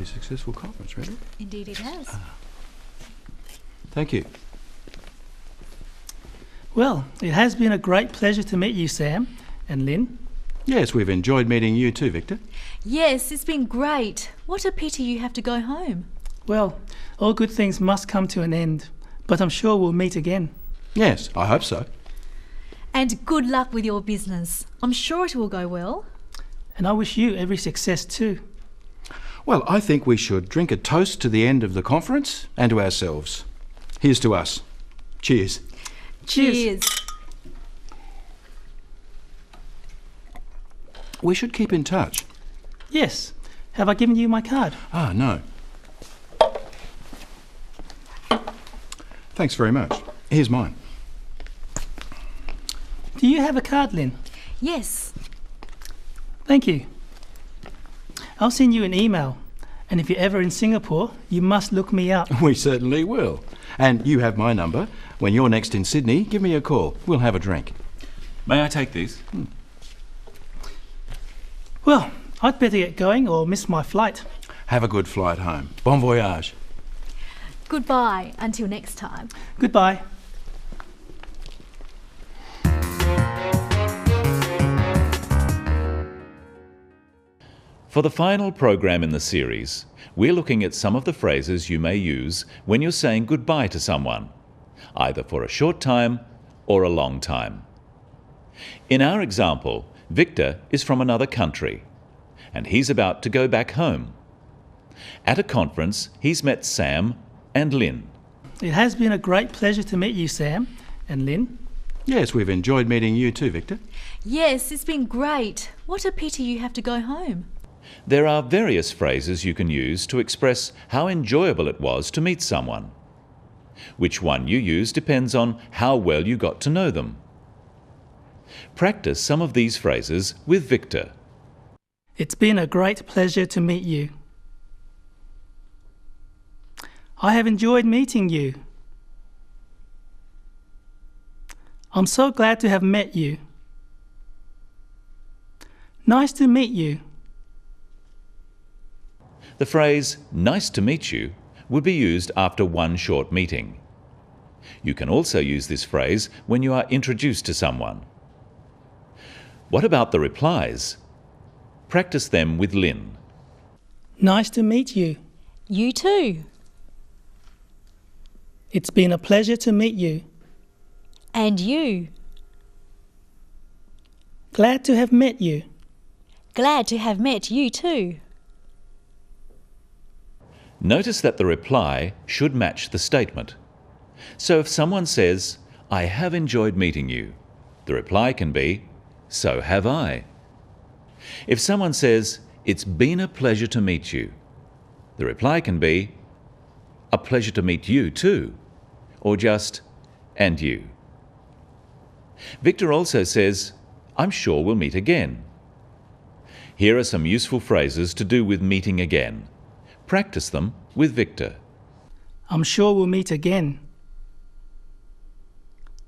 a successful conference, really. Indeed it has. Thank you. Well, it has been a great pleasure to meet you, Sam and Lynn. Yes, we've enjoyed meeting you too, Victor. Yes, it's been great. What a pity you have to go home. Well, all good things must come to an end, but I'm sure we'll meet again. Yes, I hope so. And good luck with your business. I'm sure it will go well. And I wish you every success too. Well, I think we should drink a toast to the end of the conference and to ourselves. Here's to us. Cheers. Cheers. We should keep in touch. Yes. Have I given you my card? No. Thanks very much. Here's mine. Do you have a card, Lynn? Yes. Thank you. I'll send you an email. And if you're ever in Singapore, you must look me up. We certainly will. And you have my number. When you're next in Sydney, give me a call. We'll have a drink. May I take these? Well, I'd better get going or miss my flight. Have a good flight home. Bon voyage. Goodbye until next time. Goodbye. For the final program in the series, we're looking at some of the phrases you may use when you're saying goodbye to someone, either for a short time or a long time. In our example, Victor is from another country, and he's about to go back home. At a conference, he's met Sam and Lynn. It has been a great pleasure to meet you, Sam and Lynn. Yes, we've enjoyed meeting you too, Victor. Yes, it's been great. What a pity you have to go home. There are various phrases you can use to express how enjoyable it was to meet someone. Which one you use depends on how well you got to know them. Practice some of these phrases with Victor. It's been a great pleasure to meet you. I have enjoyed meeting you. I'm so glad to have met you. Nice to meet you. The phrase, "nice to meet you," would be used after one short meeting. You can also use this phrase when you are introduced to someone. What about the replies? Practice them with Lynn. Nice to meet you. You too. It's been a pleasure to meet you. And you. Glad to have met you. Glad to have met you too. Notice that the reply should match the statement. So if someone says, "I have enjoyed meeting you," the reply can be, "So have I." If someone says, "It's been a pleasure to meet you," the reply can be, "A pleasure to meet you too," or just, "And you." Victor also says, "I'm sure we'll meet again." Here are some useful phrases to do with meeting again. Practice them with Victor. I'm sure we'll meet again.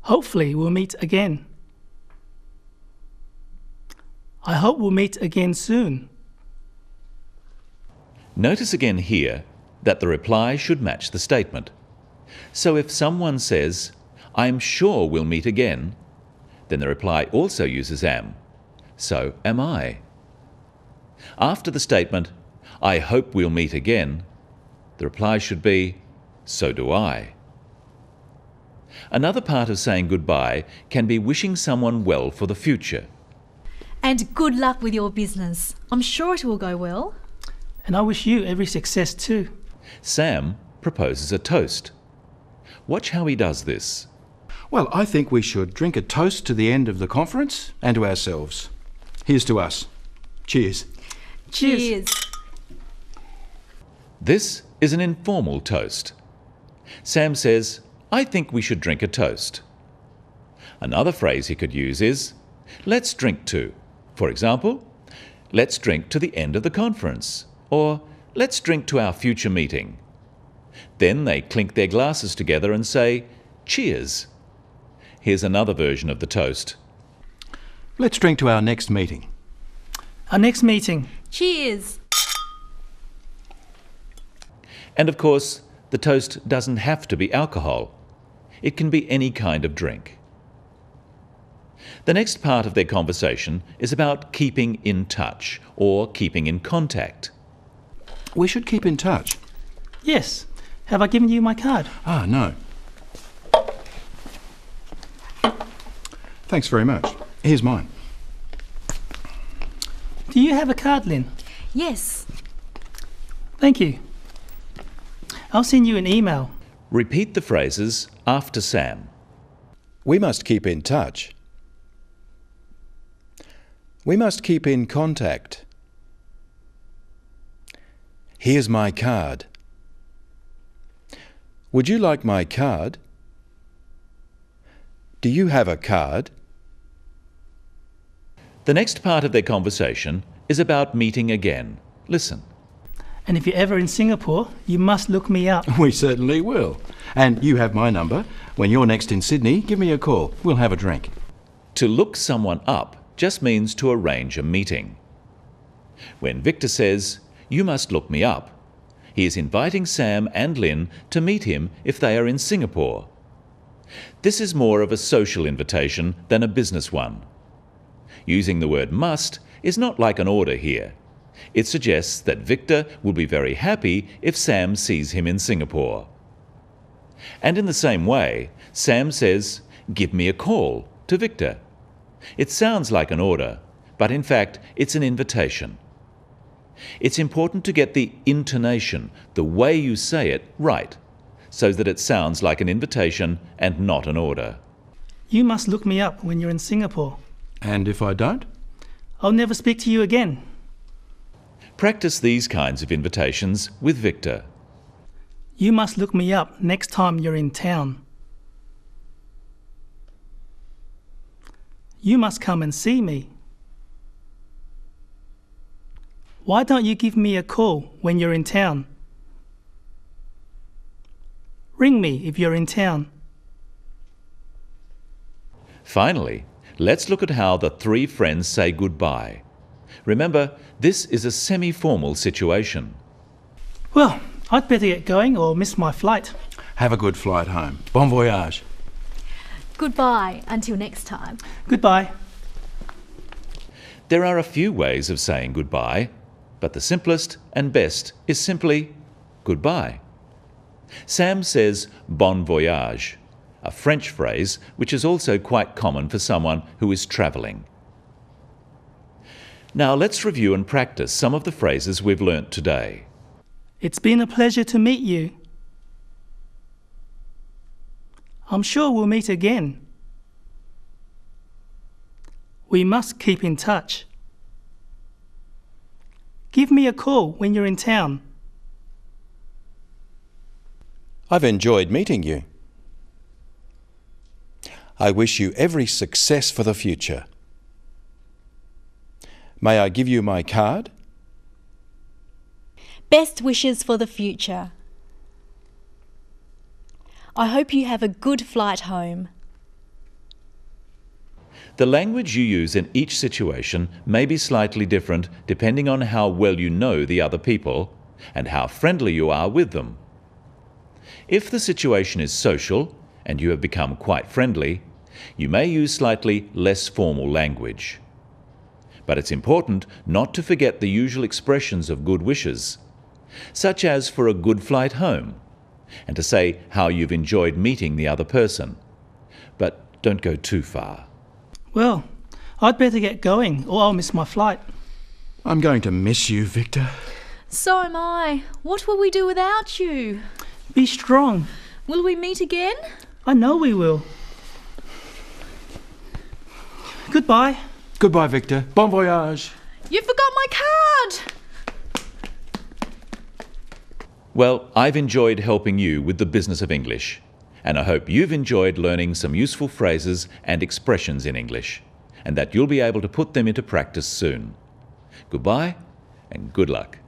Hopefully we'll meet again. I hope we'll meet again soon. Notice again here that the reply should match the statement. So if someone says, "I'm sure we'll meet again," then the reply also uses am. So am I. After the statement, "I hope we'll meet again," the reply should be, "So do I." Another part of saying goodbye can be wishing someone well for the future. And good luck with your business. I'm sure it will go well. And I wish you every success too. Sam proposes a toast. Watch how he does this. Well, I think we should drink a toast to the end of the conference and to ourselves. Here's to us. Cheers. Cheers. This is an informal toast. Sam says, "I think we should drink a toast." Another phrase he could use is, "Let's drink to." For example, "Let's drink to the end of the conference," or "Let's drink to our future meeting." Then they clink their glasses together and say, "Cheers." Here's another version of the toast. Let's drink to our next meeting. Our next meeting. Cheers. And of course, the toast doesn't have to be alcohol. It can be any kind of drink. The next part of their conversation is about keeping in touch or keeping in contact. We should keep in touch. Yes. Have I given you my card? Ah, no. Thanks very much. Here's mine. Do you have a card, Lynn? Yes. Thank you. I'll send you an email. Repeat the phrases after Sam. We must keep in touch. We must keep in contact. Here's my card. Would you like my card? Do you have a card? The next part of their conversation is about meeting again. Listen. And if you're ever in Singapore, you must look me up. We certainly will. And you have my number. When you're next in Sydney, give me a call. We'll have a drink. To look someone up just means to arrange a meeting. When Victor says, "You must look me up," he is inviting Sam and Lynn to meet him if they are in Singapore. This is more of a social invitation than a business one. Using the word must is not like an order here. It suggests that Victor will be very happy if Sam sees him in Singapore. And in the same way, Sam says, "Give me a call," to Victor. It sounds like an order, but in fact it's an invitation. It's important to get the intonation, the way you say it, right, so that it sounds like an invitation and not an order. You must look me up when you're in Singapore. And if I don't? I'll never speak to you again. Practice these kinds of invitations with Victor. You must look me up next time you're in town. You must come and see me. Why don't you give me a call when you're in town? Ring me if you're in town. Finally, let's look at how the three friends say goodbye. Remember, this is a semi-formal situation. Well, I'd better get going or miss my flight. Have a good flight home. Bon voyage. Goodbye until next time. Goodbye. There are a few ways of saying goodbye, but the simplest and best is simply goodbye. Sam says bon voyage, a French phrase which is also quite common for someone who is travelling. Now let's review and practice some of the phrases we've learnt today. It's been a pleasure to meet you. I'm sure we'll meet again. We must keep in touch. Give me a call when you're in town. I've enjoyed meeting you. I wish you every success for the future. May I give you my card? Best wishes for the future. I hope you have a good flight home. The language you use in each situation may be slightly different depending on how well you know the other people and how friendly you are with them. If the situation is social and you have become quite friendly, you may use slightly less formal language. But it's important not to forget the usual expressions of good wishes, such as for a good flight home, and to say how you've enjoyed meeting the other person. But don't go too far. Well, I'd better get going or I'll miss my flight. I'm going to miss you, Victor. So am I. What will we do without you? Be strong. Will we meet again? I know we will. Goodbye. Goodbye, Victor. Bon voyage. You forgot my card! Well, I've enjoyed helping you with the business of English, and I hope you've enjoyed learning some useful phrases and expressions in English, and that you'll be able to put them into practice soon. Goodbye and good luck.